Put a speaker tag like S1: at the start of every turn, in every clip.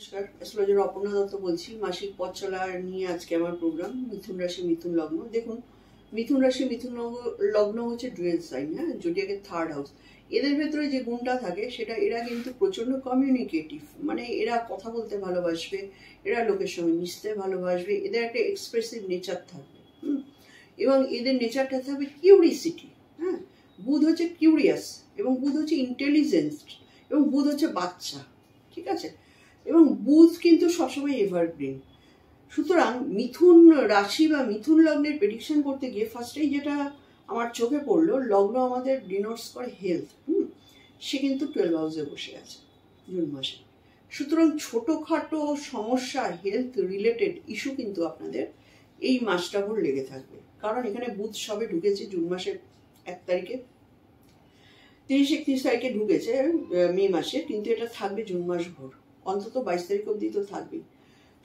S1: নমস্কার, অ্যাস্ট্রোলজার অপর্ণা দত্ত বলছি। মাসিক পথ চলা নিয়ে আজকে আমার প্রোগ্রাম। মিথুন রাশি, মিথুন লগ্ন। দেখুন, মিথুন রাশি, মিথুন লগ্ন হচ্ছে ডুয়েল সাইন, হ্যাঁ, জোডিয়াকের থার্ড হাউস। এদের ভেতরে যে গুণটা থাকে সেটা, এরা কিন্তু প্রচন্ড কমিউনিকেটিভ, মানে এরা কথা বলতে ভালোবাসবে, এরা লোকের সঙ্গে মিশতে ভালোবাসবে, এদের একটা এক্সপ্রেসিভ নেচার থাকবে। এবং এদের নেচারটা থাকবে কিউরিসিটি, হ্যাঁ। বুধ হচ্ছে কিউরিয়াস, এবং বুধ হচ্ছে ইন্টেলিজেন্স, এবং বুধ হচ্ছে বাচ্চা, ঠিক আছে। এবং বুধ কিন্তু সবসময় এভারগ্রিন। সুতরাং মিথুন রাশি বা মিথুন লগ্নের প্রেডিকশন করতে গিয়ে ফার্স্টেই যেটা আমার চোখে পড়লো, লগ্ন আমাদের ডিনোটস করে হেলথ। সে কিন্তু 12 হাউসে বসে আছে জুন মাসে। সুতরাং ছোটোখাটো সমস্যা, হেলথ রিলেটেড ইস্যু কিন্তু আপনাদের এই মাসটা ভর লেগে থাকবে। কারণ এখানে বুধ সবে ঢুকেছে জুন মাসের 1 তারিখে, 30-31 তারিখে ঢুকেছে মে মাসে, কিন্তু এটা থাকবে জুন মাস ভোর, অন্তত 22 তারিখ অবধি তো থাকবেই।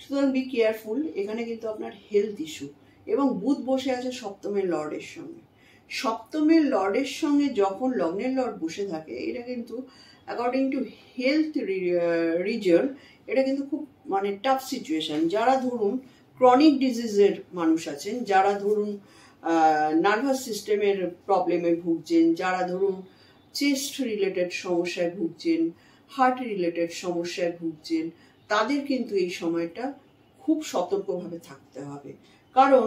S1: সুতরাং বি কেয়ারফুল। এখানে কিন্তু আপনার হেলথ ইস্যু, এবং বুধ বসে আছে সপ্তমের লর্ডের সঙ্গে। সপ্তমের লর্ডের সঙ্গে যখন লগ্নের লর্ড বসে থাকে, এটা কিন্তু অ্যাকর্ডিং টু হেলথ রিজন এটা কিন্তু খুব মানে টাফ সিচুয়েশন। যারা ধরুন ক্রনিক ডিজিজের মানুষ আছেন, যারা ধরুন নার্ভাস সিস্টেমের প্রবলেমে ভুগছেন, যারা ধরুন চেস্ট রিলেটেড সমস্যায় ভুগছেন, হার্ট রিলেটেড সমস্যায় ভুগছেন, তাদের কিন্তু এই সময়টা খুব সতর্কভাবে থাকতে হবে। কারণ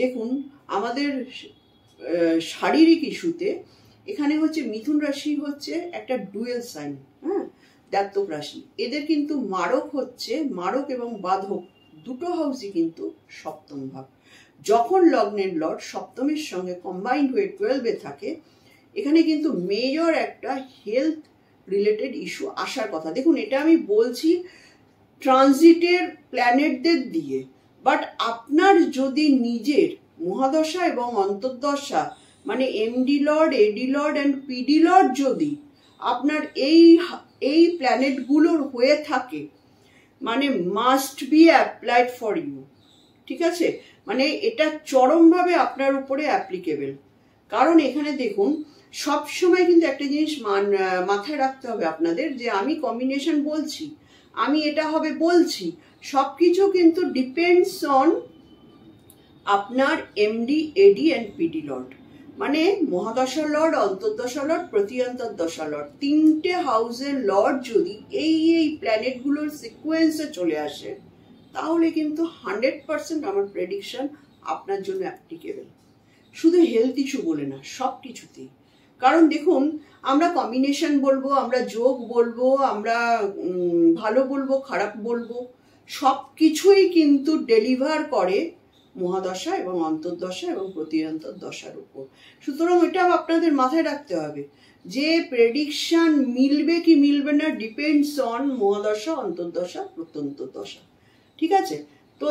S1: দেখুন, আমাদের শারীরিক ইস্যুতে এখানে হচ্ছে মিথুন রাশি হচ্ছে একটা ডুয়েল সাইন, হ্যাঁ, দ্বাত্মক রাশি। এদের কিন্তু মারক হচ্ছে, মারক এবং বাধক দুটো হাউসই কিন্তু সপ্তম ভাব। যখন লগ্নের লর্ড সপ্তমের সঙ্গে কম্বাইন্ড হয়ে 12-এ থাকে, এখানে কিন্তু মেজর একটা হেলথ রিলেটেড ইস্যু আসার কথা। দেখুন, এটা আমি বলছি ট্রানজিটের প্ল্যানেটদের দিয়ে, বাট আপনার যদি নিজের মহাদশা এবং অন্তর্দশা, মানে MD lord, AD lord and PD lord যদি আপনার এই প্ল্যানেটগুলোর হয়ে থাকে, মানে must be applied for you, ঠিক আছে। মানে এটা চরমভাবে আপনার উপরে অ্যাপ্লিকেবল। কারণ এখানে দেখুন, সব সময় কিন্তু একটা জিনিস মাথায় রাখতে হবে আপনাদের, যে আমি কম্বিনেশন বলছি, আমি এটা হবে বলছি, সব কিছু কিন্তু ডিপেন্ডস অন আপনার MD, AD and PD lord, মানে মহাদশা লর্ড, অন্তর্দশা লর্ড, প্রতিঅন্তর্দশা লর্ড, তিনটে হাউসের লর্ড যদি এই প্ল্যানেটগুলোর সিকোয়েন্সে চলে আসে, তাহলে কিন্তু 100% আমার প্রেডিকশন আপনার জন্য অ্যাপ্লিকেবল। শুধু হেলথ ইস্যু বলে না, সব কিছুতেই। কারণ দেখুন, আমরা কম্বিনেশন বলবো, আমরা যোগ বলবো, আমরা ভালো বলবো, খারাপ বলবো, সব কিছুই কিন্তু ডেলিভার করে মহাদশা এবং অন্তর্দশা এবং প্রতিঅন্তর্দশার উপর। সুতরাং এটাও আপনাদের মাথায় রাখতে হবে যে প্রেডিকশন মিলবে কি মিলবে না ডিপেন্ডস অন মহাদশা, অন্তর্দশা, প্রত্যন্তর্দশা, ঠিক আছে। তো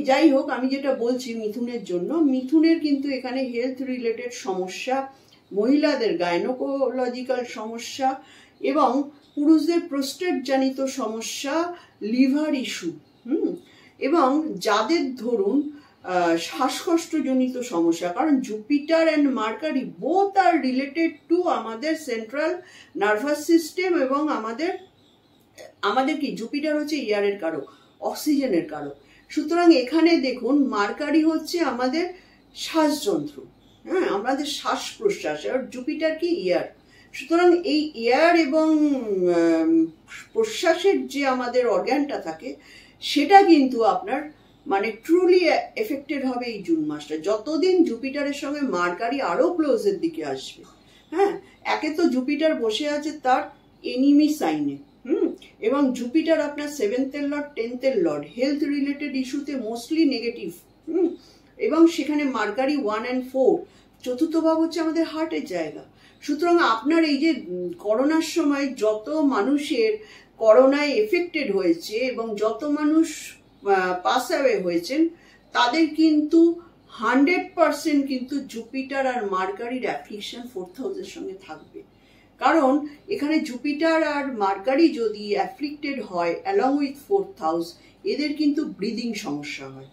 S1: যাই হোক, আমি যেটা বলছি মিথুনের জন্য, মিথুনের কিন্তু এখানে হেলথ রিলেটেড সমস্যা, মহিলাদের গাইনোকোলজিক্যাল সমস্যা, এবং পুরুষদের প্রোস্টেট জনিত সমস্যা, লিভার ইস্যু, এবং যাদের ধরুন শ্বাসকষ্টজনিত সমস্যা। কারণ Jupiter and Mercury both are related to আমাদের সেন্ট্রাল নার্ভাস সিস্টেম, এবং আমাদের কি জুপিটার হচ্ছে ইয়ারের কারক, অক্সিজেনের কারক। সুতরাং এখানে দেখুন, মার্কারি হচ্ছে আমাদের শ্বাসযন্ত্র, হ্যাঁ, আমাদের শ্বাস প্রশ্বাস, আর জুপিটার কি ইয়ার। সুতরাং এই এয়ার এবং প্রশ্বাসের যে আমাদের অর্গানটা থাকে, সেটা কিন্তু আপনার মানে ট্রুলি এফেক্টেড হবে এই জুন মাসটা। যতদিন জুপিটারের সঙ্গে মার্কারি আরো ক্লোজের দিকে আসবে, হ্যাঁ, একে তো জুপিটার বসে আছে তার এনিমি সাইনে, এবং জুপিটার আপনার 7th-এর লর্ড, 10th-এর লর্ড, হেলথ রিলেটেড ইস্যুতে মোস্টলি নেগেটিভ, এবং সেখানে মার্কারি 1 and 4, চতুর্থ ভাব হচ্ছে আমাদের হার্টের জায়গা। সুতরাং আপনার এই যে করোনার সময় যত মানুষের করোনায় এফেক্টেড হয়েছে এবং যত মানুষ পাস অ্যাওয়ে হয়েছেন, তাদের কিন্তু 100% কিন্তু জুপিটার আর মার্কারির অ্যাফ্লিকশন 4th হাউসের সঙ্গে থাকবে। কারণ এখানে জুপিটার আর মার্কারি যদি অ্যাফ্লিক্টেড হয় অ্যালং উইথ 4th হাউস, এদের কিন্তু ব্রিদিং সমস্যা হয়,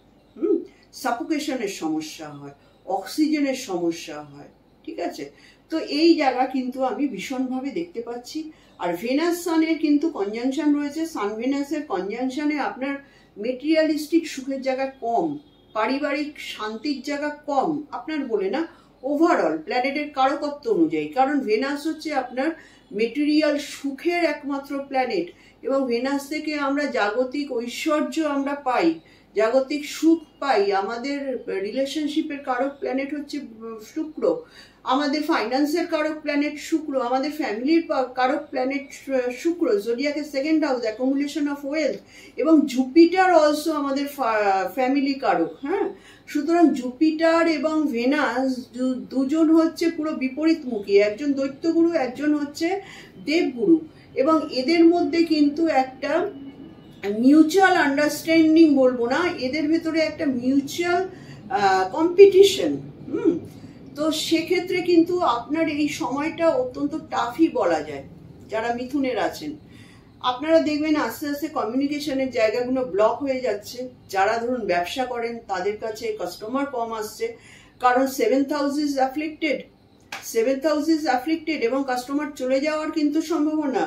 S1: সাফোকেশনের সমস্যা হয়, অক্সিজেনের সমস্যা হয়, ঠিক আছে। তো এই জায়গা কিন্তু আমি ভীষণভাবে দেখতে পাচ্ছি। আর ভেনাস সানের কিন্তু কনজাংশন রয়েছে। সান ভেনাসের কনজাংশনে আপনার মেটেরিয়ালিস্টিক সুখের জায়গা কম, পারিবারিক শান্তির জায়গা কম, আপনার বলে না, ওভারঅল প্ল্যানেটের কারকত্ব অনুযায়ী। কারণ ভেনাস হচ্ছে আপনার মেটেরিয়াল সুখের একমাত্র প্ল্যানেট, এবং ভেনাস থেকে আমরা জাগতিক ঐশ্বর্য আমরা পাই, জাগতিক সুখ পাই। আমাদের রিলেশনশিপের কারক প্ল্যানেট হচ্ছে শুক্র, আমাদের ফাইন্যান্সের কারক প্ল্যানেট শুক্র, আমাদের ফ্যামিলির কারক প্ল্যানেট শুক্র, জোডিয়াকের second house, accumulation of wealth, এবং জুপিটার অলসো আমাদের ফ্যামিলি কারক। হ্যাঁ, সুতরাং জুপিটার এবং ভেনাস দুজন হচ্ছে পুরো বিপরীতমুখী, একজন দৈত্যগুরু, একজন হচ্ছে দেবগুরু, এবং এদের মধ্যে কিন্তু একটা মিউচুয়াল আন্ডারস্ট্যান্ডিং বলবো না, এদের ভেতরে একটা মিউচুয়াল কম্পিটিশন। তো সেক্ষেত্রে কিন্তু আপনার এই সময়টা অত্যন্ত টাফই বলা যায়। যারা মিথুনের আছেন আপনারা দেখবেন আস্তে আস্তে কমিউনিকেশনের জায়গাগুলো ব্লক হয়ে যাচ্ছে। যারা ধরুন ব্যবসা করেন তাদের কাছে কাস্টমার কম আসছে, কারণ 7th house is afflicted, 7th house is afflicted, এবং কাস্টমার চলে যাওয়ার কিন্তু সম্ভাবনা।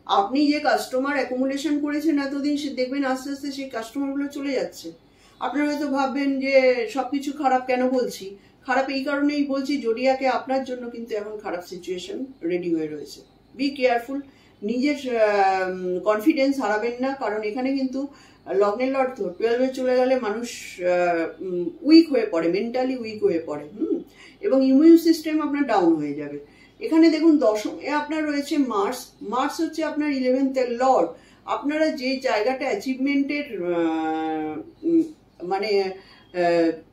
S1: আপনি যে কাস্টমার অ্যাকুমুলেশন করেছেন এতদিন, সে দেখবেন আস্তে আস্তে সেই কাস্টমারগুলো চলে যাচ্ছে। আপনারা হয়তো ভাববেন যে সবকিছু খারাপ কেন বলছি, খারাপ এই কারণেই বলছি, জোডিয়াকে আপনার জন্য কিন্তু এখন খারাপ সিচুয়েশন রেডি হয়ে রয়েছে। বি কেয়ারফুল, নিজের কনফিডেন্স হারাবেন না, কারণ এখানে কিন্তু লগ্নের লর্ড 12-এ চলে গেলে মানুষ উইক হয়ে পড়ে, মেন্টালি উইক হয়ে পড়ে, এবং ইমিউন সিস্টেম আপনার ডাউন হয়ে যাবে। এখানে দেখুন দশমে আপনার রয়েছে মার্স। মার্স হচ্ছে আপনার 11th-এর লর্ড। আপনারা যে জায়গাটা অ্যাচিভমেন্টের মানে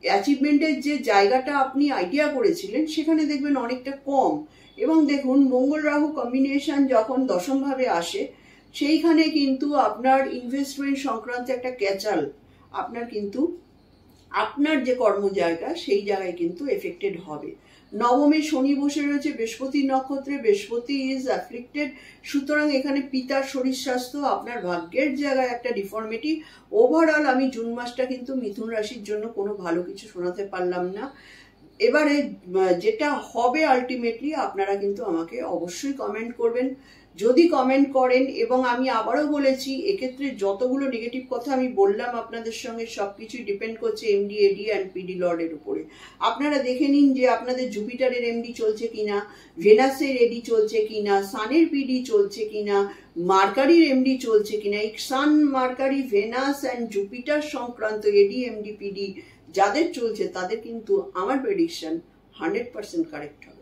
S1: অ্যাচিভমেন্টের যে জায়গাটা আপনি আইডিয়া করেছিলেন সেখানে দেখবেন অনেকটা কম। এবং দেখুন মঙ্গল রাহু কম্বিনেশন যখন দশমভাবে আসে, সেইখানে কিন্তু আপনার ইনভেস্টমেন্ট সংক্রান্ত একটা ক্যাচাল আপনার কিন্তু আপনার যে কর্ম জায়গা সেই জায়গায় কিন্তু এফেক্টেড হবে। নবমে শনি বসে রয়েছে বৃহস্পতি নক্ষত্রে, বৃহস্পতি ইজ অ্যাফ্লিক্টেড, সুতরাং এখানে পিতার শরীর স্বাস্থ্য, আপনার ভাগ্যের জায়গায় একটা ডিফর্মিটি। ওভারঅল আমি জুন মাসটা কিন্তু মিথুন রাশির জন্য কোনো ভালো কিছু শোনাতে পারলাম না। এবারে যেটা হবে আলটিমেটলি আপনারা কিন্তু আমাকে অবশ্যই কমেন্ট করবেন। যদি কমেন্ট করেন, এবং আমি আবারও বলেছি এক্ষেত্রে যতগুলো নেগেটিভ কথা আমি বললাম আপনাদের সঙ্গে সবকিছুই ডিপেন্ড করছে এমডি, এডি অ্যান্ড পিডি লর্ডের উপরে। আপনারা দেখে নিন যে আপনাদের জুপিটারের এমডি চলছে কিনা, ভেনাসের এডি চলছে কিনা, সানের পিডি চলছে কিনা, মার্কারির এমডি চলছে কিনা। এই সান, মার্কারি, ভেনাস অ্যান্ড জুপিটার সংক্রান্ত এডি, এমডি, পিডি যাদের চলছে তাদের কিন্তু আমার প্রেডিকশন 100% কারেক্ট হবে।